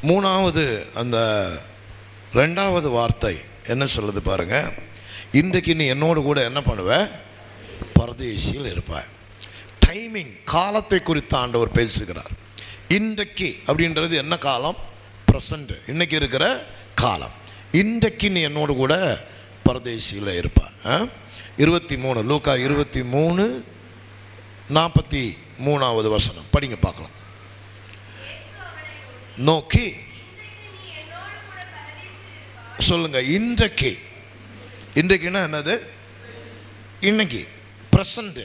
மூணாவது அந்த ரெண்டாவது வார்த்தை என்ன சொல்லுது பாருங்க, இன்றைக்கு நீ என்னோடு கூட என்ன பண்ணுவ, பரதேசியில் இருப்பாய். டைமிங், காலத்தை குறித்து ஆண்டவர் பேசுகிறார். இன்றைக்கு அப்படின்றது என்ன காலம்? ப்ரெசண்ட், இன்னைக்கு இருக்கிற காலம். இன்றைக்கு நீ என்னோடு கூட பரதேசியில் இருப்பாய். 23 லூக்கா 23:43 வசனம் படிங்க பார்க்கலாம். நோக்கி சொல்லுங்க, இன்றைக்கு. இன்றைக்குன்னா என்னது? இன்னைக்கு, பிரசன்ட்.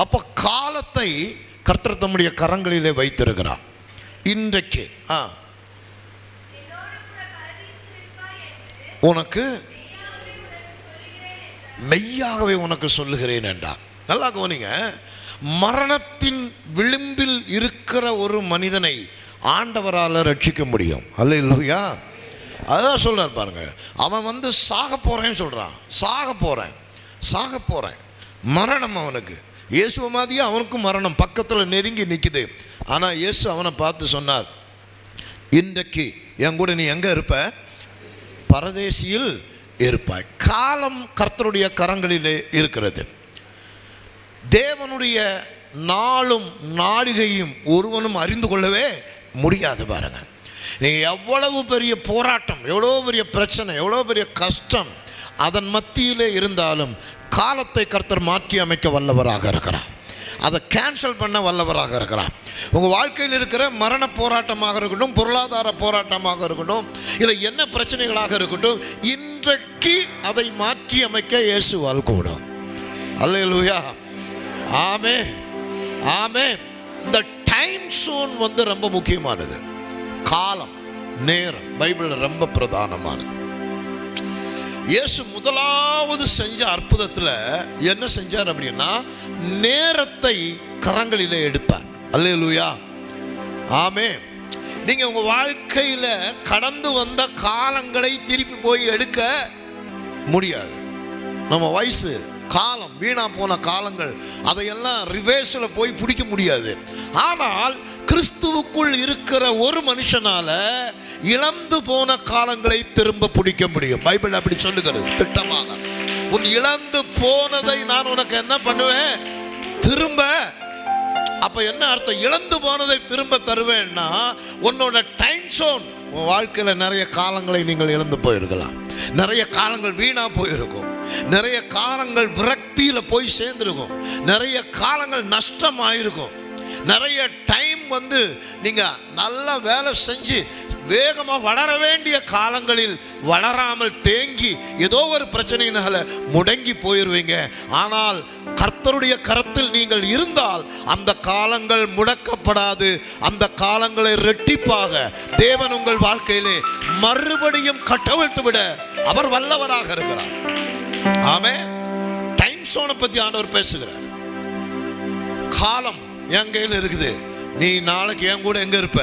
அப்போ காலத்தை கர்த்தர் தம்முடைய கரங்களிலே வைத்திருக்கிறார். இன்றைக்கு உனக்கு மெய்யாகவே உனக்கு சொல்லுகிறேன் என்றார். நல்லா கவனிங்க, மரணத்தின் விளிம்பில் இருக்கிற ஒரு மனிதனை ஆண்டவரால் ரட்சிக்க முடியும். அல்லேலூயா. அதான் சொல்றார் பாருங்க, அவன் சாக போறேன்னு சொல்றான். சாக போறேன் மரணம் அவனுக்கு. இயேசு மாதிரியே அவனுக்கும் மரணம் பக்கத்தில் நெருங்கி நிற்குது. ஆனால் இயேசு அவனை பார்த்து சொன்னார், இன்றைக்கு என் கூட நீ எங்கே இருப்ப? பரதேசியில் இருப்பாய். காலம் கர்த்தருடைய கரங்களிலே இருக்கிறது. தேவனுடைய நாளும் நாளிகையும் ஒருவனும் அறிந்து கொள்ளவே முடியாது. பாருங்க, நீங்கள் எவ்வளவு பெரிய போராட்டம், எவ்வளோ பெரிய பிரச்சனை, எவ்வளோ பெரிய கஷ்டம் அதன் மத்தியிலே இருந்தாலும் காலத்தை கர்த்தர் மாற்றி அமைக்க வல்லவராக இருக்கிறார். அதை கேன்சல் பண்ண வல்லவராக இருக்கிறார். உங்கள் வாழ்க்கையில் இருக்கிற மரண போராட்டமாக இருக்கட்டும், பொருளாதார போராட்டமாக இருக்கட்டும், இல்லை என்ன பிரச்சனைகளாக இருக்கட்டும், இன்றைக்கு அதை மாற்றி அமைக்க இயேசுவால் கூடும். அல்லேலூயா. ஆமே ஆமே. இந்த டைம் சோன் ரொம்ப முக்கியமானது. காலம், நேரம் பைபிளில் ரொம்ப பிரதானமானது. இயேசு முதலாவது செஞ்ச அற்புதத்தில் என்ன செஞ்சார் அப்படின்னா, நேரத்தை கரங்களிலே எடுத்தார். அல்லேலூயா. ஆமே. நீங்கள் உங்கள் வாழ்க்கையில் கடந்து வந்த காலங்களை திருப்பி போய் எடுக்க முடியாது. நம்ம வயசு, காலம், வீணா போன காலங்கள், அதையெல்லாம் ரிவேர்ஸில் போய் பிடிக்க முடியாது. ஆனால் கிறிஸ்துவுக்குள் இருக்கிற ஒரு மனுஷனால இழந்து போன காலங்களை திரும்ப பிடிக்க முடியும். பைபிள் அப்படி சொல்லுகிறது திட்டமாக. உன் இழந்து போனதை நான் உனக்கு என்ன பண்ணுவேன்? திரும்ப. அப்ப என்ன அர்த்தம்? இழந்து போனதை திரும்ப தருவேன்னா, உன்னோட டைம் சோன், உன் வாழ்க்கையில நிறைய காலங்களை நீங்கள் இழந்து போயிருக்கலாம். நிறைய காலங்கள் வீணா போயிருக்கும். நிறைய காலங்கள் விரக்தியில போய் சேர்ந்துருக்கும். நிறைய காலங்கள் நஷ்டம் ஆயிருக்கும். நிறைய டைம் நீங்க நல்ல வேலை செஞ்சு வேகமாக வளர வேண்டிய காலங்களில் வளராமல் தேங்கி ஏதோ ஒரு பிரச்சனையினால முடங்கி போயிருவீங்க. ஆனால் கர்த்தருடைய கரத்தில் நீங்கள் இருந்தால் அந்த காலங்கள் முடக்கப்படாது. அந்த காலங்களை இரட்டிப்பாக தேவன் உங்கள் வாழ்க்கையிலே மறுபடியும் கட்டவிழ்த்து விட அவர் வல்லவராக இருக்கிறார். ஆமென். டைம் சோனை பத்தி ஆண்டவர் பேசுகிறார். காலம் என் கையில் இருக்குது. நீ நாளைக்கு என் கூட எங்க இருப்ப?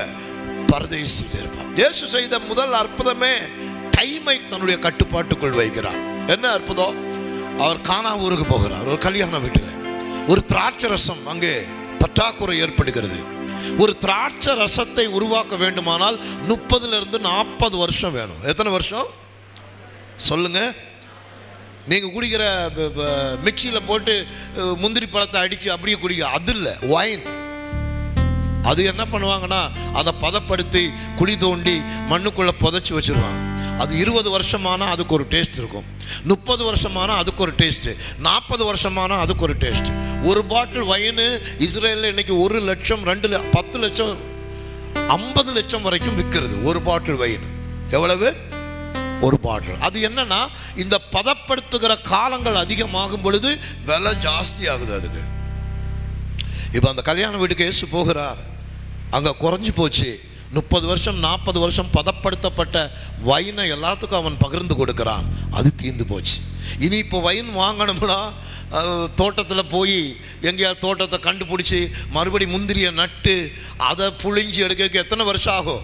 பரதேசியில் இருப்ப. இயேசு செய்த முதல் அற்புதமே டைமை தன்னுடைய கட்டுப்பாட்டுக்குள் வைக்கிறார். என்ன அற்புதம்? அவர் கானா ஊருக்கு போகிறார். ஒரு கல்யாண வீட்டில் ஒரு திராட்சை ரசம் அங்கே பற்றாக்குறை ஏற்படுகிறது. ஒரு திராட்சை ரசத்தை உருவாக்க வேண்டுமானால் 30 to 40 வருஷம் வேணும். எத்தனை வருஷம் சொல்லுங்க? நீங்க குடிக்கிற மிக்சியில் போட்டு முந்திரி பழத்தை அடிச்சு அப்படியே குடிக்க, அது இல்லை வைன். அது என்ன பண்ணுவாங்கன்னா, அதை பதப்படுத்தி குழி தோண்டி மண்ணுக்குள்ள புதைச்சி வச்சிருவாங்க. அது 20 வருஷமானா அதுக்கு ஒரு டேஸ்ட் இருக்கும். 30 வருஷமானா அதுக்கு ஒரு டேஸ்ட். 40 வருஷமானா அதுக்கு ஒரு டேஸ்ட். ஒரு பாட்டில் வைனு இஸ்ரேலில் இன்னைக்கு 1 லட்சம், 2 லட்சம், 10 லட்சம், 50 லட்சம் வரைக்கும் விற்கிறது ஒரு பாட்டில் வைன். எவ்வளவு? ஒரு பாட்டில். அது என்னன்னா, இந்த பதப்படுத்துகிற காலங்கள் அதிகமாகும் பொழுது விலை ஜாஸ்தி ஆகுது அதுக்கு. இப்போ அந்த கல்யாண வீட்டுக்கு இயேசு போகிறார். அங்கே குறைஞ்சி போச்சு. 30 வருஷம் 40 வருஷம் பதப்படுத்தப்பட்ட வைனை எல்லாத்துக்கும் அவன் பகிர்ந்து கொடுக்கிறான். அது தீர்ந்து போச்சு. இனி இப்போ வைன் வாங்கணும்னா தோட்டத்தில் போய் எங்கேயாவது தோட்டத்தை கண்டுபிடிச்சி மறுபடி முந்திரியை நட்டு அதை புழிஞ்சி எடுக்க எத்தனை வருஷம் ஆகும்?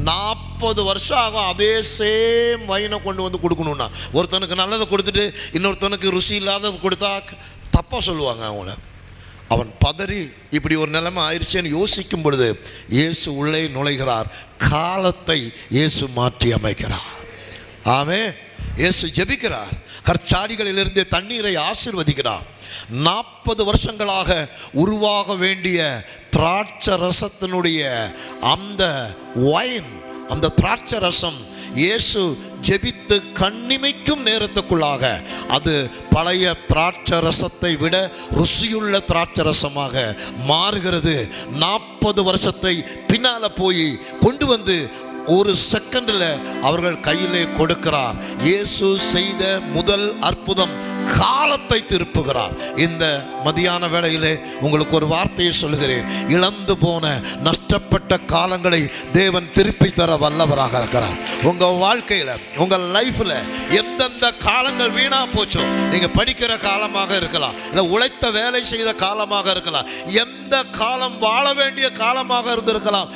40 வருஷம் ஆகும். அதே சேம் வைனை கொண்டு வந்து கொடுக்கணுன்னா, ஒருத்தனுக்கு நல்லதை கொடுத்துட்டு இன்னொருத்தனுக்கு ருசி இல்லாதது கொடுத்தா தப்பாக சொல்லுவாங்க அவங்கள. அவன் பதறி இப்படி ஒரு நிலைமை ஆயிடுச்சேன்னு யோசிக்கும் பொழுது இயேசு உள்ளே நுழைகிறார். காலத்தை இயேசு மாற்றி அமைக்கிறார். ஆமே. இயேசு ஜெபிக்கிறார். கற்சாடிகளிலிருந்து தண்ணீரை ஆசீர்வதிக்கிறார். 40 வருஷங்களாக உருவாக வேண்டிய திராட்சை ரசத்தினுடைய அந்த வைன், அந்த திராட்சை ரசம் இயேசு ஜெபித்து கண்ணிமைக்கும் நேரத்துக்குள்ளாக அது பழைய திராட்சை ரசத்தை விட ருசியுள்ள திராட்சை ரசமாக மாறுகிறது. 40 வருஷத்தை பின்னால போய் கொண்டு வந்து ஒரு செகண்டில் அவர்கள் கையிலே கொடுக்கிறார். இயேசு செய்த முதல் அற்புதம் காலத்தை திருப்புகிறார். இந்த மதியான வேளையிலே உங்களுக்கு ஒரு வார்த்தையை சொல்கிறேன். இழந்து போன நஷ்டப்பட்ட காலங்களை தேவன் திருப்பி தர வல்லவராக இருக்கிறார். உங்கள் வாழ்க்கையில், உங்கள் லைஃப்பில் எந்தெந்த காலங்கள் வீணா போச்சோ, நீங்கள் படிக்கிற காலமாக இருக்கலாம், இல்லை உழைத்த வேலை செய்த காலமாக இருக்கலாம், எந்த காலம் வாழ வேண்டிய காலமாக இருந்திருக்கலாம்,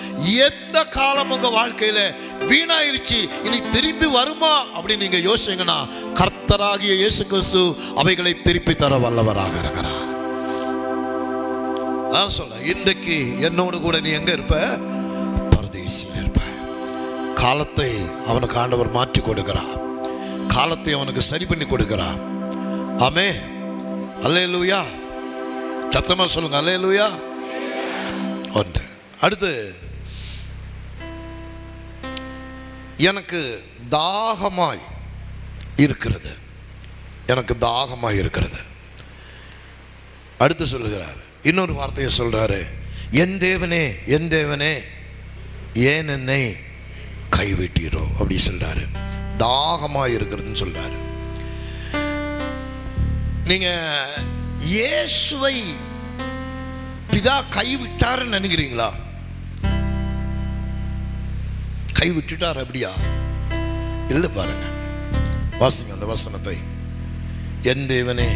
எந்த காலம் உங்கள் வாழ்க்கையில் வீணாயிருச்சு இனி திரும்பி வருமா அப்படின்னு நீங்க யோசிங்கன்னா, கர்த்தராகிய இயேசு கிறிஸ்து அவைகளை திருப்பி தர வல்லவராக இருக்கிறார். நான் சொல்ல, இன்றைக்கு என்னோடு கூட நீ எங்க இருப்ப? பரதேசியில் இருப்ப. காலத்தை அவனுக்கு ஆண்டவர் மாற்றி கொடுக்கிறார். காலத்தை அவனுக்கு சரி பண்ணி கொடுக்கிறார். ஆமே. அல்லேலூயா. சத்தமா சொல்லுங்க, அல்லேலூயா. ஒன்று. அடுத்து, எனக்கு தாகமாய் இருக்கிறது, எனக்கு தாகமாய் இருக்கிறது. அடுத்து சொல்லுகிறார், இன்னொரு வார்த்தையை சொல்றாரு, என் தேவனே, என் தேவனே, ஏன் என்னை கைவிட்டீரோ அப்படி சொல்றாரு. தாகமாய் இருக்கிறதுன்னு சொல்றாரு. நீங்க இயேசுவை பிதா கைவிட்டாருன்னு நினைக்கிறீங்களா? கை விட்டுட்டார் அப்படியா? இல்லை, பாருங்க, வாசிங்க அந்த வசனத்தை. என் தேவனே,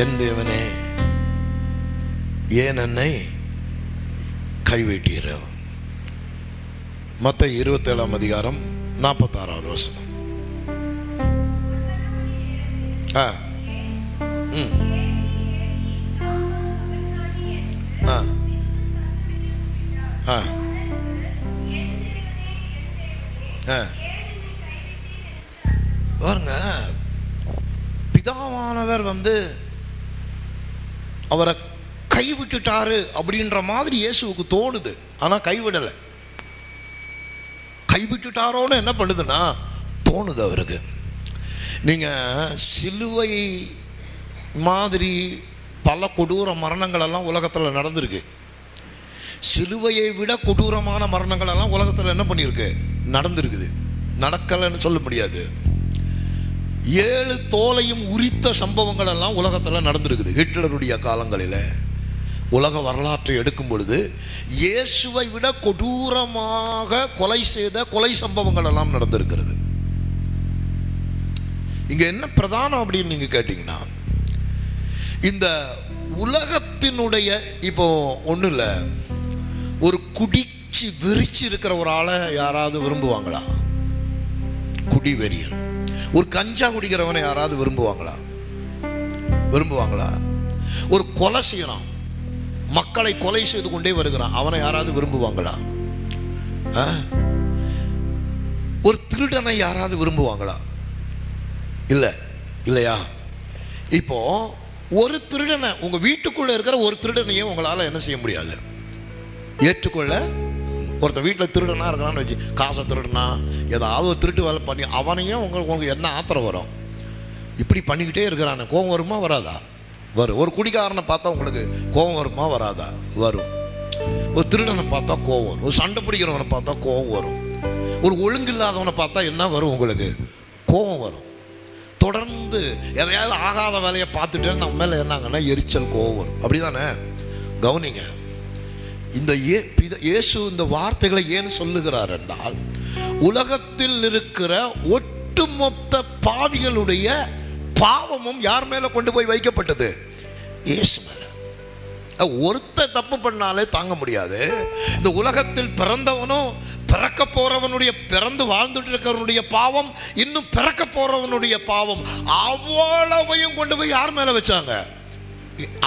என் தேவனே, ஏன் என்னை கைவிட்டீரோ? மத்தேயு 27ஆம் அதிகாரம் 46வது வசனம். பாருங்க, பிதாவானவர் அவரை கைவிட்டுட்டாரு அப்படின்ற மாதிரி இயேசுவுக்கு தோணுது. ஆனா கைவிடலை. கைவிட்டுட்டாரோன்னு என்ன பண்ணுதுன்னா தோணுது அவருக்கு. நீங்க சிலுவை மாதிரி பல கொடூர மரணங்கள் எல்லாம் உலகத்தில் நடந்திருக்கு. சிலுவையை விட கொடூரமான மரணங்கள் எல்லாம் உலகத்தில் என்ன பண்ணியிருக்கு? நடந்திருக்குது. நடக்கலைன்னு சொல்ல முடியாது. 7 தோலையும் உரித்த சம்பவங்கள் எல்லாம் உலகத்தில் நடந்திருக்குது. ஹிட்லருடைய காலங்களில் உலக வரலாற்றை எடுக்கும் பொழுது இயேசுவை விட கொடூரமாக கொலை செய்த கொலை சம்பவங்கள் எல்லாம் நடந்திருக்கிறது. இங்க என்ன பிரதானம் அப்படின்னு நீங்க கேட்டீங்கன்னா, இந்த உலகத்தினுடைய இப்போ ஒன்றும் இல்லை, ஒரு குடிச்சு விரிச்சு இருக்கிற ஒரு ஆளை யாராவது விரும்புவாங்களா? குடி வெறியன். ஒரு கஞ்சா குடிக்கிறவனை யாராவது விரும்புவாங்களா? விரும்புவாங்களா? ஒரு கொலை செய்யறான், மக்களை கொலை செய்து கொண்டே வருகிறான், அவனை யாராவது விரும்புவாங்களா? ஒரு திருடனை யாராவது விரும்புவாங்களா? இல்லை, இல்லையா? இப்போ ஒரு திருடனை, உங்க வீட்டுக்குள்ள இருக்கிற ஒரு திருடனையே உங்களால என்ன செய்ய முடியாது? ஏற்றுக்கொள்ள. ஒருத்தர் வீட்டில் திருடனா இருக்கிறான்னு வச்சு, காசை திருடனா, ஏதாவது ஒரு திருட்டு வேலை பண்ணி அவனையும் உங்களுக்கு என்ன ஆத்திரம் வரும்? இப்படி பண்ணிக்கிட்டே இருக்கிறானே, கோபம் வருமா வராதா? வரும். ஒரு குடிகாரனை பார்த்தா உங்களுக்கு கோபம் வருமா வராதா? வரும். ஒரு திருடனை பார்த்தா கோபம் வரும். ஒரு சண்டை பிடிக்கிறவனை பார்த்தா கோபம் வரும். ஒரு ஒழுங்கு இல்லாதவனை பார்த்தா என்ன வரும்? உங்களுக்கு கோபம் வரும். தொடர்ந்து எதையாவது ஆகாத வேலையை பார்த்துட்டே நம்ம மேலே என்னங்கன்னா எரிச்சல், கோபம் வரும். அப்படிதானே? கவனிங்க, இந்த இயேசு இந்த வார்த்தைகளை ஏன் சொல்லுகிறார் என்றால், உலகத்தில் இருக்கிற ஒட்டுமொத்த பாவிகளுடைய பாவமும் யார் மேல கொண்டு போய் வைக்கப்பட்டது? இயேசு மேல. ஒருத்த தப்பு பண்ணாலே தாங்க முடியாது. இந்த உலகத்தில் பிறந்தவனும் பிறக்க போறவனுடைய, பிறந்து வாழ்ந்துட்டு இருக்கிறவனுடைய பாவம், இன்னும் பிறக்க போறவனுடைய பாவம், அவ்வளவையும் கொண்டு போய் யார் மேல வச்சாங்க?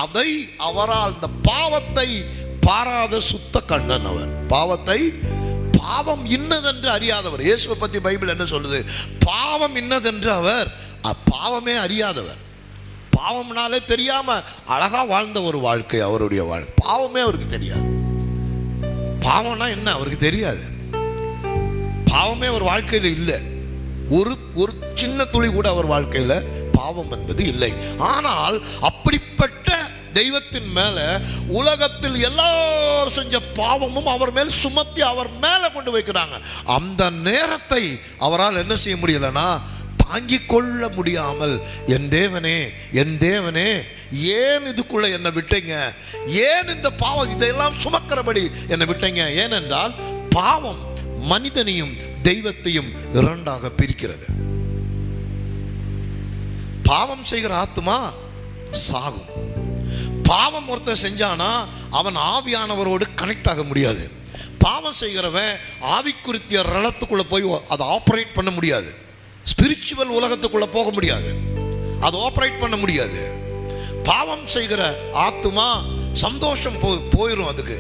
அதை அவரால் இந்த பாவத்தை பாராத சுத்த கண்ணன் அவர். பாவம் இன்னதென்று அறியாதவர். இயேசுவை பற்றி பைபிள் என்ன சொல்லுது? பாவம் இன்னதென்று அவர் பாவமே அறியாதவர். பாவம்னாலே தெரியாம அழகா வாழ்ந்த ஒரு வாழ்க்கை அவருடைய வாழ்க்கை. பாவமே அவருக்கு தெரியாது. பாவம்னா என்ன அவருக்கு தெரியாது. பாவமே அவர் வாழ்க்கையில் இல்லை. ஒரு சின்ன துளி கூட அவர் வாழ்க்கையில் பாவம் என்பது இல்லை. ஆனால் அப்படிப்பட்ட தெய்வத்தின் மேல உலகத்தில் எல்லாரும் செஞ்ச பாவமும் அவர் மேல் சுமத்தி அவர் மேல கொண்டு வைக்கிறாங்க. அந்த நேரத்தை அவரால் என்ன செய்ய முடியலன்னா தாங்கிக் கொள்ள முடியாமல், என் தேவனே ஏன் இதுக்குள்ள என்னை விட்டீங்க? ஏன் இந்த பாவம் இதையெல்லாம் சுமக்கிறபடி என்னை விட்டீங்க? ஏனென்றால் பாவம் மனிதனையும் தெய்வத்தையும் இரண்டாக பிரிக்கிறது. பாவம் செய்கிற ஆத்மா சாகும். பாவம் ஒருத்தன் செஞ்சானா அவன் ஆவியானவரோடு கனெக்ட் ஆக முடியாது. பாவம் செய்கிறவன் ஆவிக்குறித்திய ரளத்துக்குள்ள போய் அதை ஆப்ரேட் பண்ண முடியாது. ஸ்பிரிச்சுவல் உலகத்துக்குள்ள போக முடியாது. அதை ஆப்ரேட் பண்ண முடியாது. பாவம் செய்கிற ஆத்மா சந்தோஷம் போயிடும், அதுக்கு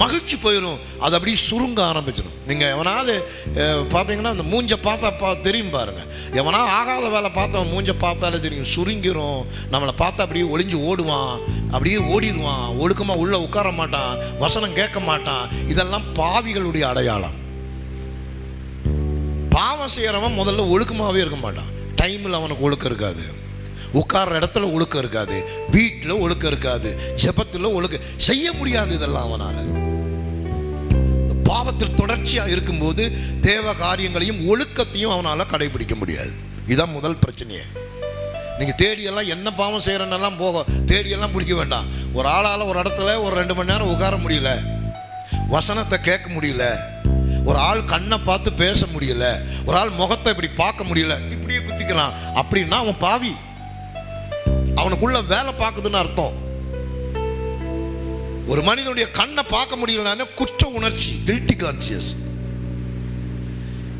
மகிழ்ச்சி போயிடும், அது அப்படியே சுருங்க ஆரம்பிச்சிடும். நீங்கள் எவனாவது பார்த்தீங்கன்னா அந்த மூஞ்சை பார்த்தா தெரியும் பாருங்க. எவனா ஆகாத வேலை பார்த்தவன் மூஞ்சை பார்த்தாலே தெரியும், சுருங்கிரும். நம்மளை பார்த்தா அப்படியே ஒளிஞ்சு ஓடுவான், அப்படியே ஓடிடுவான், ஒழுக்கமாக உள்ளே உட்கார மாட்டான், வசனம் கேட்க மாட்டான். இதெல்லாம் பாவிகளுடைய அடையாளம். பாவம் செய்கிறவன் முதல்ல ஒழுக்கமாகவே இருக்க மாட்டான். டைமில் அவனுக்கு ஒழுக்கம் இருக்காது, உட்கார்ற இடத்துல ஒழுக்கம் இருக்காது, வீட்டில் ஒழுக்கம் இருக்காது, ஜெபத்தில் ஒழுக்கம் செய்ய முடியாது. இதெல்லாம் அவனால் பாவத்தில் தொடர்ச்சியாக இருக்கும்போது தேவ காரியங்களையும் ஒழுக்கத்தையும் அவனால் கடைபிடிக்க முடியாது. இதுதான் முதல் பிரச்சனையே. நீங்கள் தேடியெல்லாம் என்ன பாவம் செய்கிறன்னெல்லாம் தேடியெல்லாம் பிடிக்க வேண்டாம். ஒரு ஆளால் ஒரு இடத்துல ஒரு 2 மணி நேரம் உட்கார முடியல, வசனத்தை கேட்க முடியல, ஒரு ஆள் கண்ணை பார்த்து பேச முடியல, ஒரு ஆள் முகத்தை இப்படி பார்க்க முடியல, இப்படியே குத்திக்கிறான் அப்படின்னா அவன் பாவி. அவனுக்குள்ள வேலை பார்க்குதுன்னு அர்த்தம். ஒரு மனிதனுடைய கண்ணை பார்க்க முடியலன்னா குற்ற உணர்ச்சி, கில்ட்டி கான்சியஸ்.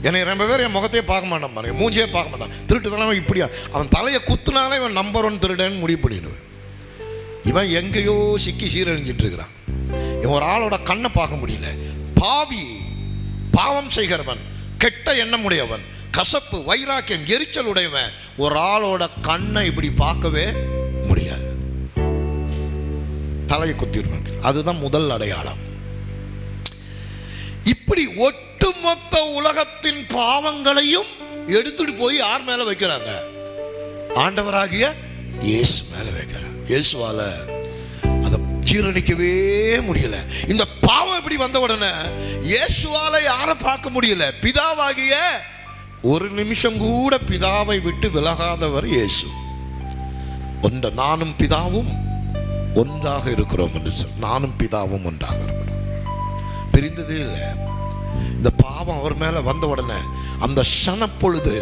என்னை ரொம்ப பேர் என் முகத்தையே பார்க்க மாட்டான் பாருங்க, மூஞ்சியே பார்க்க மாட்டான். திருட்டுதெல்லாம் இப்படியா அவன் தலையை குத்துனாலே இவன் நம்பர் 1 திருடன்னு முடிவு பண்ணிடுவேன். இவன் எங்கேயோ சிக்கி சீரழிஞ்சிட்டு இருக்கிறான். இவன் ஒரு ஆளோட கண்ணை பார்க்க முடியல. பாவி, பாவம் செய்கிறவன், கெட்ட எண்ணம் உடையவன், கசப்பு, வைராக்கியம், எரிச்சல் உடையவன் ஒரு ஆளோட கண்ணை இப்படி பார்க்கவே முடியாது. தலையை குத்திடுவாங்க. அதுதான் முதல் அடையாளம். இப்படி ஒட்டுமொத்த உலகத்தின் பாவங்களையும் எடுத்துட்டு போய் யார் மேல வைக்கிறாங்க? ஆண்டவராகிய இயேசு மேல வைக்கிறார். இயேசுவால அதை ஜீரணிக்கவே முடியல. இந்த பாவம் இப்படி வந்த உடனே இயேசுவால யாரை பார்க்க முடியல? பிதாவாகிய ஒரு நிமிஷம் கூட பிதாவை விட்டு விலகாதவர் இயேசு. நானும் பிதாவும் ஒன்றாக இருக்கிறோம் என்று சொல். நானும் பிதாவும் ஒன்றாக இருக்கிறோம், பிரிந்ததே இல்லை. இந்த பாவம் அவர் மேல வந்த உடனே அந்த க்ஷணப்பொழுது,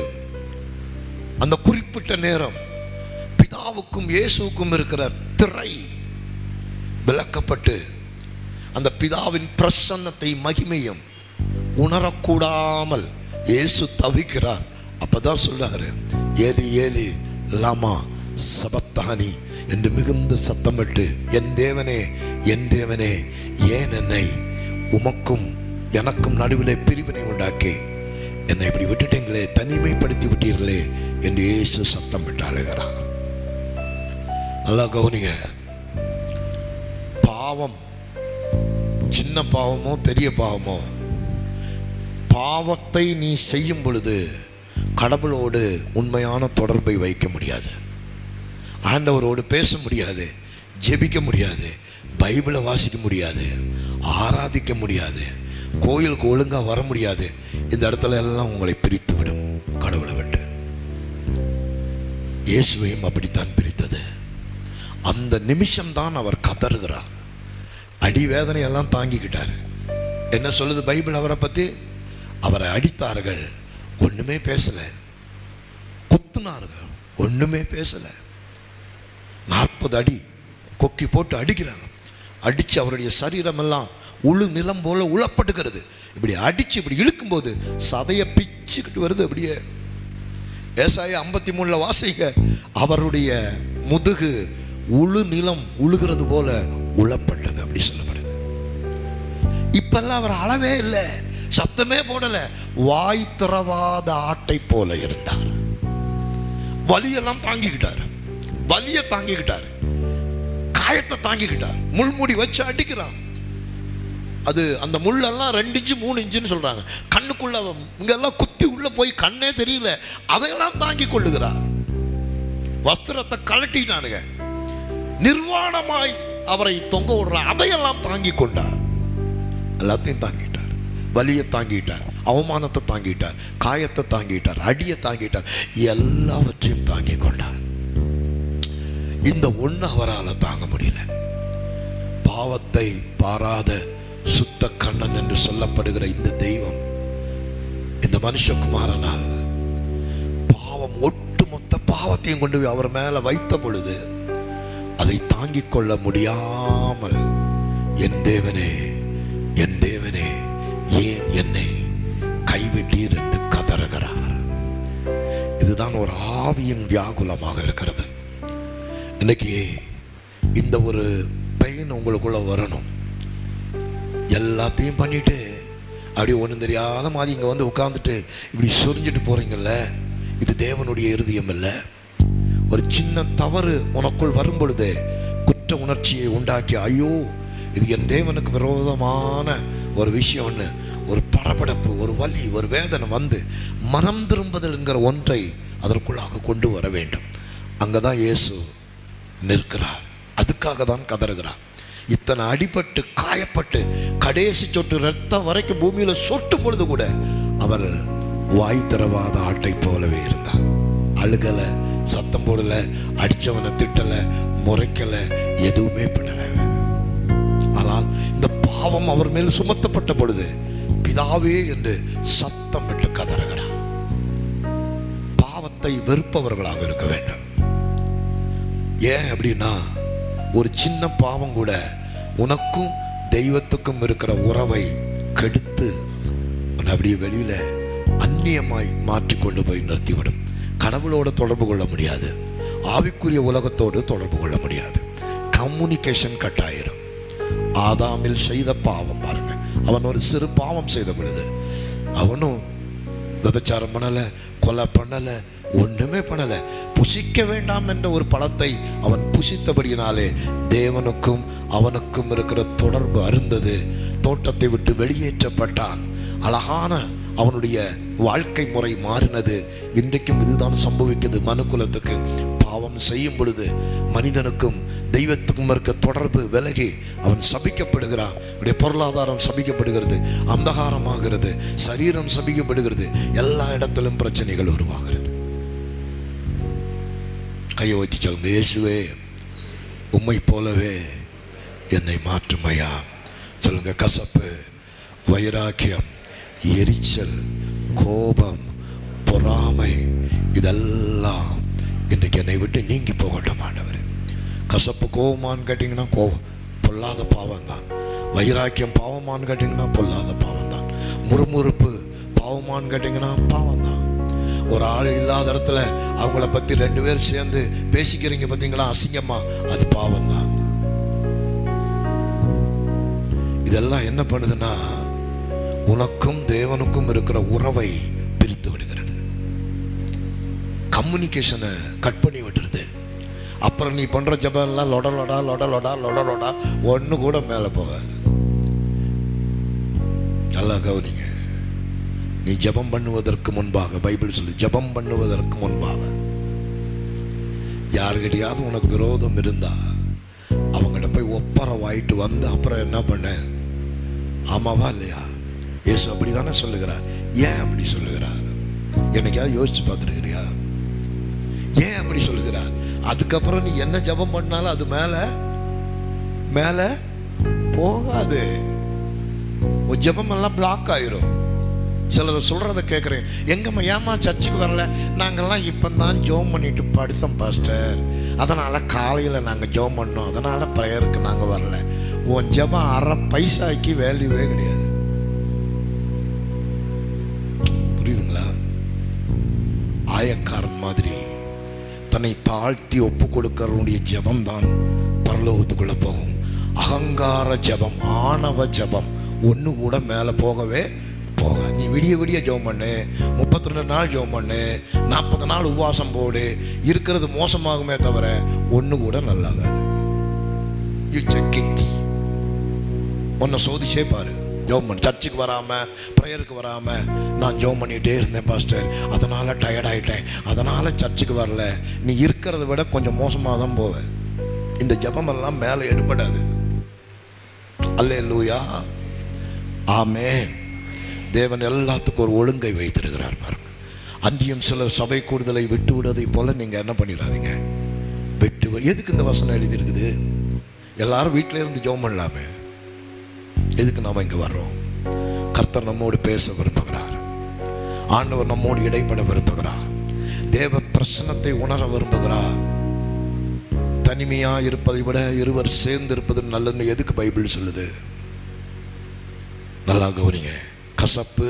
அந்த குறிப்பிட்ட நேரம் பிதாவுக்கும் இயேசுவுக்கும் இருக்கிற திரை விலக்கப்பட்டு அந்த பிதாவின் பிரசன்னத்தை மகிமையும் உணரக்கூடாமல் இயேசு தவிக்கிறார். அப்பதான் சொல்றாரு, ஏலி ஏலி லாமா சபத்தானி என்று மிகுந்த சத்தமிட்டு, என் தேவனே ஏன் என்னை உமக்கும் எனக்கும் நடுவிலே பிரிவினை உண்டாக்கி என்னை இப்படி விட்டுட்டீங்களே, தனிமைப்படுத்தி விட்டீர்களே என்று இயேசு சத்தம் விட்டு அழுகிறார். நல்லா கவனிங்க. பாவம் சின்ன பாவமோ பெரிய பாவமோ, பாவத்தை நீ செய்யும் பொழுது கடவுளோடு உண்மையான தொடர்பை வைக்க முடியாது, ஆண்டவரோடு பேச முடியாது, ஜெபிக்க முடியாது, பைபிளை வாசிக்க முடியாது, ஆராதிக்க முடியாது, கோயிலுக்கு ஒழுங்காக வர முடியாது. இந்த இடத்துல எல்லாம் உங்களை பிரித்து விடும் கடவுளை விட்டு. இயேசுவையும் அப்படித்தான் பிரித்தது. அந்த நிமிஷம்தான் அவர் கதறுகிறார். அடிவேதனை எல்லாம் தாங்கிக்கிட்டார். என்ன சொல்லுது பைபிள் அவரை பற்றி? அவரை அடித்தார்கள், ஒன்றுமே பேசலை. குத்துனார்கள், ஒன்றுமே பேசலை. 40 அடி கொக்கி போட்டு அடிக்கிறாங்க. அடித்து அவருடைய சரீரமெல்லாம் உழு நிலம் போல உழப்படுகிறது. இப்படி அடித்து இப்படி இழுக்கும்போது சதையை பிச்சுக்கிட்டு வருது. அப்படியே ஏசாயா 53 வாசிங்க, அவருடைய முதுகு உழு நிலம் உழுகிறது போல உழப்பட்டது அப்படி சொல்லப்படுது. இப்பெல்லாம் அவர் அளவே இல்லை, சத்தமே போடல, வாய் திறவாத ஆட்டை போல இருந்தார். வலியெல்லாம் தாங்கிக்கிட்டார், வலியை தாங்கிக்கிட்டார், காயத்தை தாங்கிக்கிட்டார். முள்முடி வச்சு அடிக்கிறான். அது அந்த முள்ளெல்லாம் 2 இன்ச்சு 3 இன்ச்சுன்னு சொல்றாங்க. கண்ணுக்குள்ள இங்கெல்லாம் குத்தி உள்ள போய் கண்ணே தெரியல, அதையெல்லாம் தாங்கி கொள்ளுகிறார். வஸ்திரத்தை கழட்டிட்டானுங்க, நிர்வாணமாய் அவரை தொங்க விடுற, அதையெல்லாம் தாங்கி கொண்டார். எல்லாத்தையும் தாங்கிட்டார், வலியை தாங்கிட்டார், அவமானத்தை தாங்கிட்டார், காயத்தை தாங்கிட்டார், அடியை தாங்கிட்டார், எல்லாவற்றையும் தாங்கி கொண்டார். இந்த ஒண்ணு அவரால் தாங்க முடியல. பாவத்தை பாராத சுத்த கண்ணன் என்று சொல்லப்படுகிற இந்த தெய்வம் இந்த மனுஷகுமாரனால் பாவம், ஒட்டுமொத்த பாவத்தையும் கொண்டு அவர் மேல வைத்த பொழுது அதை தாங்கிக் கொள்ள முடியாமல், என் தேவனே, என் தேவனே, ஏன் என்னை கைவிட்டீர் என்று கதறுகிறார். இதுதான் ஒரு ஆவியின் வியாகுலமாக இருக்கிறது. இன்னைக்கு இந்த ஒரு பெயின் உங்களுக்குள்ள வரணும். எல்லாத்தையும் பண்ணிட்டு அப்படியே ஒன்றும் தெரியாத மாதிரி இங்கே வந்து உட்காந்துட்டு இப்படி சொரிஞ்சிட்டு போறீங்கல்ல, இது தேவனுடைய இருதயம் இல்லை. ஒரு சின்ன தவறு உனக்குள் வரும் பொழுது குற்ற உணர்ச்சியை உண்டாக்கி, ஐயோ இது என் தேவனுக்கு விரோதமான ஒரு விஷயம்னு ஒரு படபடப்பு, ஒரு வலி, ஒரு வேதனை வந்து மனம் திரும்புதல்ங்கிற ஒன்றை அதற்குள்ளாக கொண்டு வர வேண்டும். அங்கதான் இயேசு நிற்கிறார். அதுக்காக தான் கதறுகிறார். இத்தனை அடிபட்டு காயப்பட்டு கடைசி சொட்டு ரத்தம் வரைக்கும் பூமியில சொட்டும் பொழுது கூட அவர் வாய் திறவாத ஆட்டை போலவே இருந்தார். அழுகல, சத்தம் போடல, அடிச்சவனை திட்டல, முறைக்கல, எதுவுமே பண்ணல. ஆனால் இந்த பாவம் அவர் மேல் சுமத்தப்பட்ட பொழுது பிதாவே என்று சத்தம் விட்டு கதறுகிறார். பாவத்தை வெறுப்பவர்களாக இருக்க வேண்டும். ஏன் அப்படின்னா, ஒரு சின்ன பாவம் கூட உனக்கும் தெய்வத்துக்கும் இருக்கிற உறவை கெடுத்து அப்படியே வெளியில அந்நியமாய் மாற்றி கொண்டு போய் நிறுத்திவிடும். கடவுளோட தொடர்பு கொள்ள முடியாது, ஆவிக்குரிய உலகத்தோடு தொடர்பு கொள்ள முடியாது. கம்யூனிகேஷன் கட் ஆயிரும். ஆதாமில் செய்த பாவம் பாருங்க, அவன் ஒரு சிறு பாவம் செய்த பொழுது அவனும் விபச்சாரம் பண்ணல, கொலை பண்ணல, ஒண்ணுமே பண்ணல. புசிக்க வேண்டாம் என்ற ஒரு பழத்தை அவன் புசித்தபடியினாலே தேவனுக்கும் அவனுக்கும் இருக்கிற தொடர்பு அருந்தது. தோட்டத்தை விட்டு வெளியேற்றப்பட்டான். அழகான அவனுடைய வாழ்க்கை முறை மாறினது. இன்றைக்கும் இதுதான் சம்பவிக்கிறது மனுக்குலத்துக்கு. பாவம் செய்யும் பொழுது மனிதனுக்கும் தெய்வத்துக்கும் இருக்க தொடர்பு விலகி அவன் சபிக்கப்படுகிறான். அவனுடைய பொருளாதாரம் சபிக்கப்படுகிறது, அந்தகாரமாகிறது, சரீரம் சபிக்கப்படுகிறது, எல்லா இடத்திலும் பிரச்சனைகள் உருவாகிறது. கையை வைத்து சொல்லுங்க, இயேசுவே உம்மை போலவே என்னை மாற்றும் ஐயா. சொல்லுங்க, கசப்பு, வைராக்கியம், எரிச்சல், கோபம், பொறாமை இதெல்லாம் இன்றைக்கு என்னை விட்டு நீங்கி போகட்டும் ஆண்டவரே. கசப்பு கோபமானு கேட்டிங்கன்னா கோபம் பொல்லாத பாவம் தான். வைராக்கியம் பாவமானு கேட்டிங்கன்னா பொல்லாத பாவம் தான். முறுமுறுப்பு பாவமானு கேட்டிங்கன்னா பாவம் தான். ஒரு ஆள் இல்லாத இடத்துல அவங்கள பற்றி 2 பேர் சேர்ந்து பேசிக்கிறீங்க பார்த்தீங்களா, அசிங்கமா, அது பாவம் தான். இதெல்லாம் என்ன பண்ணுதுன்னா உனக்கும் தேவனுக்கும் இருக்கிற உறவை பிரித்து விடுகிறது. கம்யூனிகேஷனை கட் பண்ணி விட்டுருது. அப்புறம் நீ பண்ற ஜபம் எல்லாம் லொடலொடா லொடலொடா லொடலொடா ஒன்று கூட மேலே போகாது. நல்லா கவனிங்க. நீ ஜபம் பண்ணுவதற்கு முன்பாக, பைபிள் சொல்லி ஜபம் பண்ணுவதற்கு முன்பாக யாருக்கிட்டையாவது உனக்கு விரோதம் இருந்தா அவங்ககிட்ட போய் ஒப்பரவாயிட்டு வந்து அப்புறம் என்ன பண்ண, ஆமாவா இல்லையா? இயேசு அப்படிதானே சொல்லுகிறார். ஏன் அப்படி சொல்லுகிறார்? என்னைக்காவது யோசிச்சு பார்த்துருக்கிறியா? ஏன் அப்படி சொல்லுகிறார்? அதுக்கப்புறம் நீ என்ன ஜபம் பண்ணாலும் அது மேல மேல போகாது. உன் ஜபம் எல்லாம் பிளாக் ஆயிரும். சிலர் சொல்றதை கேட்குறேன், எங்கம்மா ஏமா சர்ச்சுக்கு வரல? நாங்கள்லாம் இப்போ தான் ஜோம் பண்ணிட்டு படுத்தோம் பாஸ்டர், அதனால காலையில் நாங்கள் ஜோம் பண்ணோம், அதனால ப்ரேயருக்கு நாங்கள் வரல. உன் ஜபம் அரை பைசாய்க்கு வேல்யூவே கிடையாது. புரியுதுங்களா? ஆயக்காரன் மாதிரி தன்னை தாழ்த்தி ஒப்பு கொடுக்கிறவனுடைய ஜெபம் தான் பரலோகத்துக்குள்ள போகும். அகங்கார ஜெபம், ஆணவ ஜெபம் ஒன்று கூட மேலே போகவே போக. நீ விடிய விடிய ஜெபம் பண்ணு, 32 நாள் ஜெபம் பண்ணு, 40 நாள் உபவாசம் போடு, இருக்கிறது மோசமாகுமே தவிர ஒன்று கூட நல்லாகாது. You check it. ஒன்றை சோதிச்சே பாரு. ஜெபம் பண்ணு. சர்ச்சுக்கு வராமல், ப்ரேயருக்கு வராமல், நான் ஜெபம் பண்ணிகிட்டே இருந்தேன் பாஸ்டர், அதனால் டயர்டாயிட்டேன், அதனால் சர்ச்சுக்கு வரல. நீ இருக்கிறத விட கொஞ்சம் மோசமாக தான் போவ. இந்த ஜெபமெல்லாம் மேலே எடுபடாது. அல்லேலூயா, ஆமென். தேவன் எல்லாத்துக்கும் ஒரு ஒழுங்கை வைத்திருக்கிறார் பாருங்க. அன்றியும் சிலர் சபை கூடுதலை விட்டு விடுவதை போல நீங்கள் என்ன பண்ணிடாதீங்க, எதுக்கு இந்த வசனம் எழுதியிருக்குது? எல்லாரும் வீட்டில் இருந்து ஜெபம் பண்ணலாமே, எதுக்கு நாம் இங்கே வர்றோம்? கர்த்தர் நம்மோடு பேச விரும்புகிறார். ஆண்டவர் நம்மோடு இடைப்பட விரும்புகிறார். தேவ பிரசன்னத்தை உணர விரும்புகிறார். தனிமையாக இருப்பதை விட இருவர் சேர்ந்து இருப்பது நல்லதுன்னு எதுக்கு பைபிள் சொல்லுது? நல்லா கவனிங்க. கசப்பு,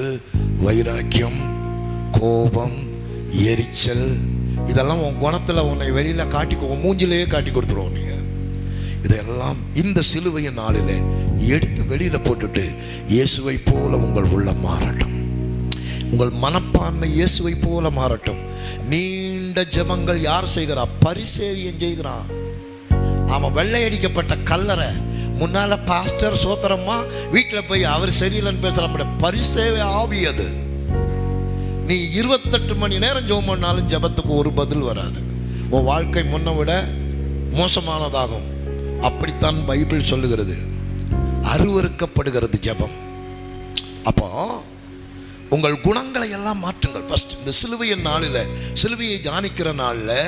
வைராக்கியம், கோபம், எரிச்சல் இதெல்லாம் உன் குணத்தில் உன்னை வெளியில் காட்டி மூஞ்சிலேயே காட்டி கொடுத்துருவோம். நீங்கள் இதெல்லாம் இந்த சிலுவையின் நாளில் எடுத்து வெளியில் போட்டுட்டு இயேசுவை போல உங்கள் உள்ளம் மாறட்டும். உங்கள் மனப்பான்மை இயேசுவை போல மாறட்டும். நீண்ட ஜெபங்கள் யார் செய்கிறா? பரிசேரியன் செய்கிறான். அவன் வெள்ளை அடிக்கப்பட்ட கல்லறை முன்னால பாஸ்டர் சோத்திரமா வீட்டில் போய் அவர் சரியில்லைன்னு பேசுகிற பரிசேவை ஆவியது. நீ 28 மணி நேரம் ஜெபம் பண்ணாலும் ஜெபத்துக்கு ஒரு பதில் வராது. உன் வாழ்க்கை முன்ன விட மோசமானதாகும். அப்படித்தான் பைபிள் சொல்லுகிறது. அருவருக்கப்படுகிறது ஜெபம். அப்போ உங்கள் குணங்களை எல்லாம் மாற்றுங்கள். ஃபர்ஸ்ட் இந்த சிலுவையின் நாளில், சிலுவையை தியானிக்கிற நாளில்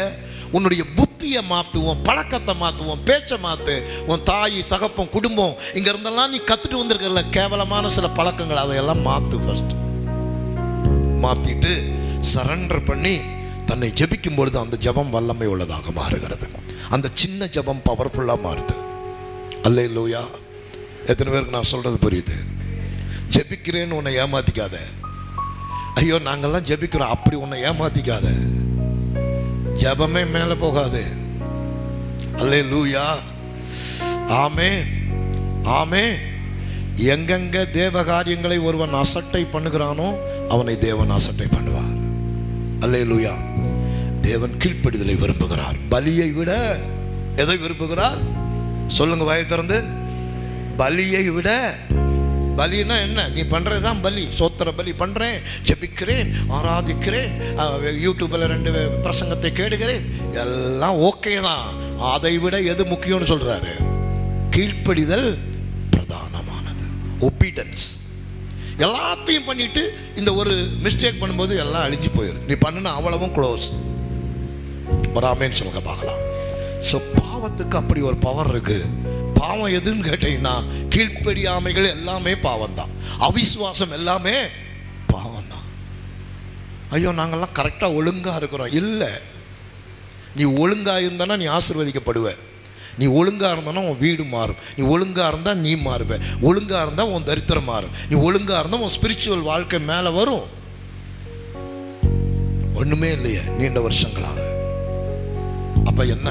உன்னுடைய புத்தியை மாற்றுவோம், பழக்கத்தை மாற்றுவோம், பேச்சை மாற்று. உன் தாய், தகப்பன், குடும்பம் இங்கே இருந்தெல்லாம் நீ கற்றுட்டு வந்திருக்கல கேவலமான சில பழக்கங்கள், அதையெல்லாம் மாற்று. ஃபர்ஸ்ட் மாற்றிட்டு சரண்டர் பண்ணி தன்னை ஜெபிக்கும் பொழுது அந்த ஜெபம் வல்லமை உள்ளதாக மாறுகிறது. அந்த சின்ன ஜெபம் பவர்ஃபுல்லாக மாறுது. அல்லேலூயா. எத்தனை பேருக்கு நான் சொல்கிறது புரியுது? ஜெபிக்கிறேன்னு உன்னை ஏமாற்றிக்காத. ஐயோ நாங்கள்லாம் ஜெபிக்கிறோம் அப்படி உன்னை ஏமாற்றிக்காத. ஜெபமே மேலே போகாது. அல்லேலூயா, ஆமென், ஆமென். எங்கெங்க தேவ காரியங்களை ஒருவன் அசட்டை பண்ணுகிறானோ அவனை தேவன் அசட்டை பண்ணுவார். அல்லேலூயா. தேவன் கீழ்ப்படிதலை விரும்புகிறார். பலியை விட எதை விரும்புகிறார்? சொல்லுங்க வாயை திறந்து. பலியை விட. பலினா என்ன? நீ பண்றதுதான் பலி. சோத்திர பலி பண்றேன், ஜெபிக்கிறேன், ஆராதிக்கிறேன், யூடியூப்ல 2 பிரசங்கத்தை கேடுகிறேன், எல்லாம் ஓகே தான். அதை விட எது முக்கியம்னு சொல்றாரு? கீழ்ப்படிதல் பிரதானமானது. ஒபீடன்ஸ். எல்லாத்தையும் பண்ணிட்டு இந்த ஒரு மிஸ்டேக் பண்ணும்போது எல்லாம் அழிஞ்சு போயிடுது. நீ பண்ணுன அவ்வளவும் க்ளோஸ். வராமேன்னு சொல்லுங்க பார்க்கலாம். ஸோ பாவத்துக்கு அப்படி ஒரு பவர் இருக்கு. பாவம் எதுன்னு கேட்டீங்கன்னா கீழ்ப்படியாமைகள் எல்லாமே பாவம் தான். அவிசுவாசம் எல்லாமே பாவம் தான். ஐயோ நாங்கள்லாம் கரெக்டாக ஒழுங்காக இருக்கிறோம். இல்லை, நீ ஒழுங்காக இருந்தானா நீ ஆசீர்வதிக்கப்படுவ. நீ ஒழுங்காக இருந்தானா உன் வீடு மாறும். நீ ஒழுங்காக இருந்தால் நீ மாறுவ. ஒழுங்காக இருந்தால் உன் தரித்திரம் மாறும். நீ ஒழுங்காக இருந்தால் உன் ஸ்பிரிச்சுவல் வாழ்க்கை மேலே வரும். ஒன்றுமே இல்லையே நீண்ட வருஷங்களாக. அப்போ என்ன?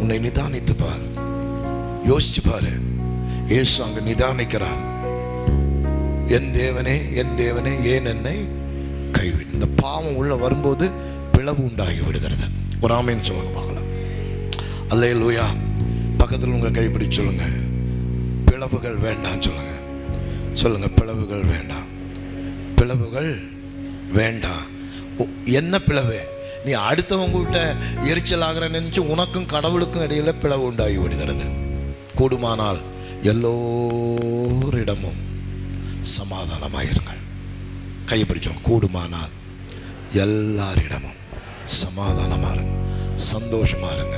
உன்னை நிதானித்து பார், யோசிச்சு பாரு. இயேசு அங்கே நிதானிக்கிறார். என் தேவனே, என் தேவனே, ஏன் என்னை கைவிடு. இந்த பாவம் உள்ள வரும்போது பிளவு உண்டாகி விடுகிறது. ஒரு ஆமேன்னு சொல்லுங்க பார்க்கலாம். அல்லேலூயா. பக்கத்தில் உங்க கைப்பிடி சொல்லுங்க, பிளவுகள் வேண்டாம் சொல்லுங்க. சொல்லுங்க, பிளவுகள் வேண்டாம், பிளவுகள் வேண்டாம். என்ன பிளவு? நீ அடுத்தவங்ககிட்ட எரிச்சல் ஆகிற நினைச்சு உனக்கும் கடவுளுக்கும் இடையில பிளவு உண்டாகி விடுகிறது. கூடுமானால் எல்லோரிடமும் சமாதானமாயிருங்கள். கைப்பிடிச்சோம். கூடுமானால் எல்லாரிடமும் சமாதானமா இருங்க, சந்தோஷமா இருங்க,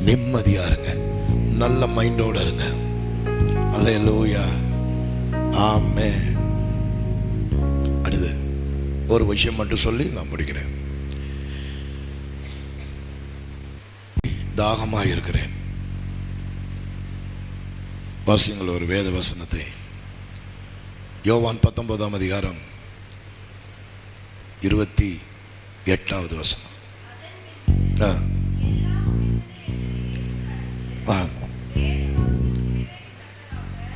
நிம்மதியா இருங்க, நல்ல மைண்டோட இருங்க. அல்லேலூயா, ஆமென். அடுத்து ஒரு விஷயம் மட்டும் சொல்லி நான் முடிக்கிறேன். தாகமாக இருக்கிறேன். வாசியுங்கள் ஒரு வேத வசனத்தை. யோவான் 19ஆம் அதிகாரம் 28வது வசனம். ஆ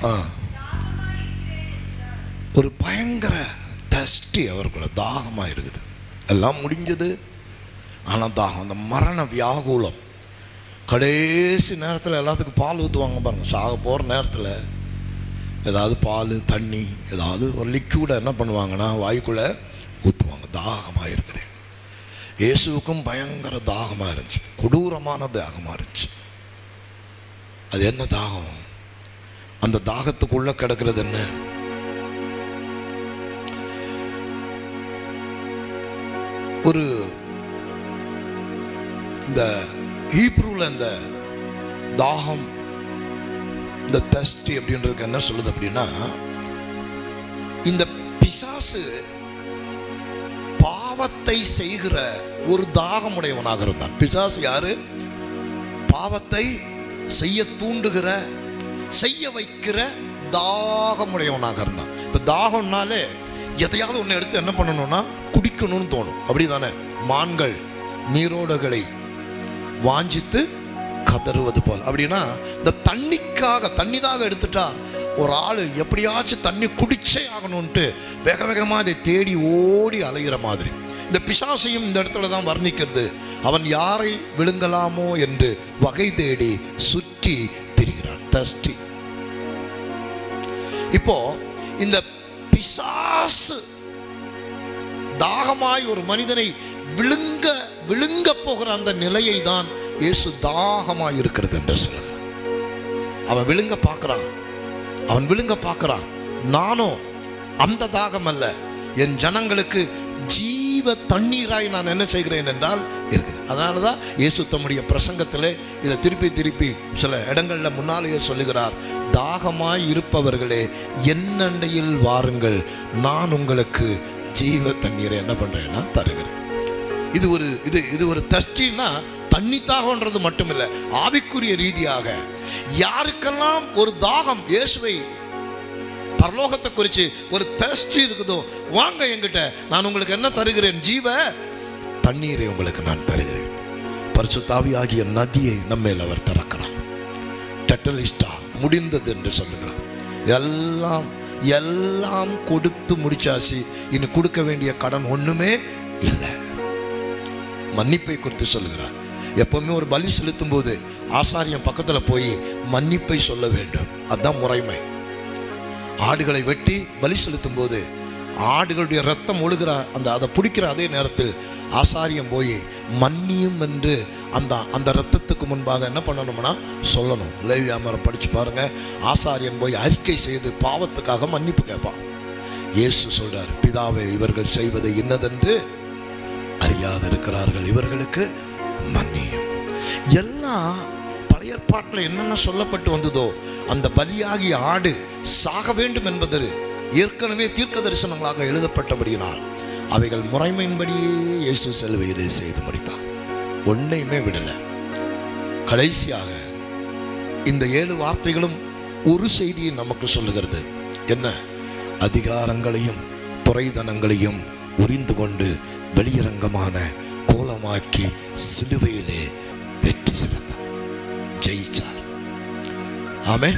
ஆ ஒரு பயங்கர தஸ்டி அவருக்குள்ள தாகமாக இருக்குது. எல்லாம் முடிஞ்சது, ஆனால் தாகம், அந்த மரண வியாகுலம். கடைசி நேரத்தில் எல்லாத்துக்கும் பால் ஊற்றுவாங்க பாருங்கள். சாக போகிற நேரத்தில் ஏதாவது பால் தண்ணி ஏதாவது ஒரு லிக்விடை என்ன பண்ணுவாங்கன்னா வாய்க்குள்ளே ஊற்றுவாங்க. தாகமாக இருக்கிறேன். இயேசுவுக்கும் பயங்கர தாகமாக இருந்துச்சு, கொடூரமான தாகமாக இருந்துச்சு. அது என்ன தாகம்? அந்த தாகத்துக்குள்ளே கிடக்கிறது என்ன? ஒரு இந்த ஹீப்ரூவில் இந்த தாகம், இந்த தஸ்டி அப்படின்றதுக்கு என்ன சொல்லுது அப்படின்னா, இந்த பிசாசு பாவத்தை செய்கிற ஒரு தாகமுடையவனாக இருந்தான். பிசாசு யாரு? பாவத்தை செய்ய தூண்டுகிற, செய்ய வைக்கிற தாகமுடையவனாக இருந்தான். இப்போ தாகம்னாலே எதையாவது ஒன்று எடுத்து என்ன பண்ணணும்னா குடிக்கணும்னு தோணும், அப்படிதானே? மான்கள் நீரோடைகளை வாஞ்சித்து கதறுவது போல். அப்படின்னா இந்த தண்ணிக்காக, தண்ணிதாக எடுத்துட்டா ஒரு ஆள் எப்படியாச்சும் தண்ணி குடிச்சே ஆகணும்ன்ட்டு வேக வேகமாக அதை தேடி ஓடி அலைகிற மாதிரி இந்த பிசாசையும் இந்த இடத்துல தான் வர்ணிக்கிறது. அவன் யாரை விழுங்கலாமோ என்று வகை தேடி சுற்றி திரிகிறார். தஸ்டி. இப்போ இந்த பிசாசு தாகமாய் ஒரு மனிதனை விழுங்க போகிற அந்த நிலையை தான் இயேசு தாகமாய் இருக்கிறது என்று சொல்லுகிறார். அவன் விழுங்க பார்க்கிறான். நானும் அந்த தாகம் அல்ல, என் ஜனங்களுக்கு ஜீவ தண்ணீராய் நான் என்ன செய்கிறேன் என்றால் இருக்கிறேன். அதனால தான் இயேசு தம்முடைய பிரசங்கத்திலே இதை திருப்பி சில இடங்களில் முன்னாலேயே சொல்லுகிறார், தாகமாய் இருப்பவர்களே என்னண்டையில் வாருங்கள், நான் உங்களுக்கு ஜீவ தண்ணீரை என்ன பண்றேன்னா தருகிறேன். இது ஒரு தஸ்டின்னா தண்ணி தாகம்ன்றது மட்டும் இல்லை, ஆவிக்குரிய ரீதியாக யாருக்கெல்லாம் ஒரு தாகம், இயேசுவை பரலோகத்தை குறித்து ஒரு தஸ்டி இருக்குதோ, வாங்க என்கிட்ட, நான் உங்களுக்கு என்ன தருகிறேன்? ஜீவ தண்ணீரை உங்களுக்கு நான் தருகிறேன். பரிசுத்த ஆவியாகிய நதியை நம்மேல் அவர் திறக்கிறார். டெட்டலிஸ்டா முடிந்தது என்று சொல்லுகிறார். எல்லாம் கொடுத்து முடிச்சாச்சு, இனி கொடுக்க வேண்டிய கடன் ஒண்ணுமே இல்லை. மன்னிப்பை குறித்து சொல்லுகிறார். எப்பவுமே ஒரு பலி செலுத்தும் போது ஆசாரியன் பக்கத்துல போய் மன்னிப்பை சொல்ல வேண்டும். அதுதான் முறைமை. ஆடுகளை வெட்டி பலி செலுத்தும் போது ஆடுகளுடைய ரத்தம் ஒழுகிற அதை பிடிக்கிற அதே நேரத்தில் ஆசாரியம் போய் மன்னியும் என்று அந்த ரத்தத்துக்கு முன்பாக என்ன பண்ணணும்னா சொல்லணும். லேவியாகமம் படிச்சு பாருங்க. ஆசாரியன் போய் அறிக்கை செய்து பாவத்துக்காக மன்னிப்பு கேட்பான். இயேசு சொல்றார், பிதாவே இவர்கள் செய்வதை இன்னதென்று அறியாதிருக்கிறார்கள், இவர்களுக்கு மன்னியும். எல்லாம் பழைய ஏற்பாட்டில் என்னென்ன சொல்லப்பட்டு வந்ததோ, அந்த பலியாகிய ஆடு சாக வேண்டும் என்பது ஏற்கனவே தீர்க்க தரிசனங்களாக எழுதப்பட்டபடியினால் அவைகள் முறைமையின்படியே இயேசு சிலுவையிலே செய்து முடித்தார். ஒன்னையுமே விடல. கடைசியாக இந்த 7 வார்த்தைகளும் ஒரு செய்தியை நமக்கு சொல்லுகிறது. என்ன? அதிகாரங்களையும் துறைதனங்களையும் உரிந்து கொண்டு வெளியரங்கமான கோலமாக்கி சிலுவையிலே வெற்றி சிறந்தார், ஜெயிச்சார். ஆமே.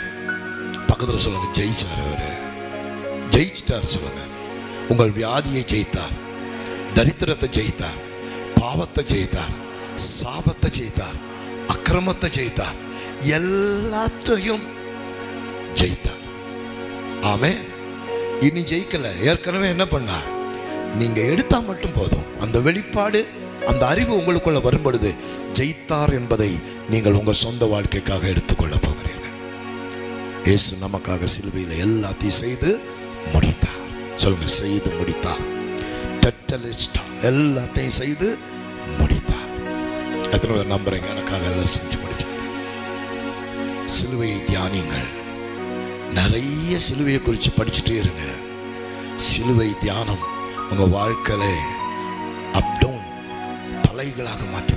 பக்கத்தில் சொல்லுங்க, ஜெயிச்சார். அவரு ஜெயிச்சிட்டார் சொல்லுங்க. உங்கள் வியாதியை ஜெயித்தார், தரித்திரத்தை ஜெயித்தார், பாவத்தை ஜெயித்தார், சாபத்தை ஜெயித்தார், அக்கிரமத்தை ஜெயித்தார், எல்லாத்தையும் ஜெயித்தார். ஆமே. இனி ஜெயிக்கல, ஏற்கனவே என்ன பண்ணார்? நீங்க எடுத்தா மட்டும் போதும். அந்த வெளிப்பாடு, அந்த அறிவு உங்களுக்குள்ள வரும்பொழுது ஜெயித்தார் என்பதை நீங்கள் உங்கள் சொந்த வாழ்க்கைக்காக எடுத்துக்கொள்ள போகிறீர்கள். இயேசு நமக்காக சிலுவையில் எல்லாத்தையும் செய்து முடித்தார். சொல்லுங்க, செய்து முடித்தார். டெட்டலிஸ்டா எல்லாத்தையும் செய்து முடித்தார். எத்தனை பேர் நம்புறீங்க? எனக்காக எல்லாம் செஞ்சு முடிச்சாரு. சிலுவையை தியானியுங்கள். நிறைய சிலுவையை குறித்து படிச்சுட்டே இருங்க. சிலுவை தியானம் உங்க வாழ்க்கையில அப் டவுன் தலைகளாக மாற்றி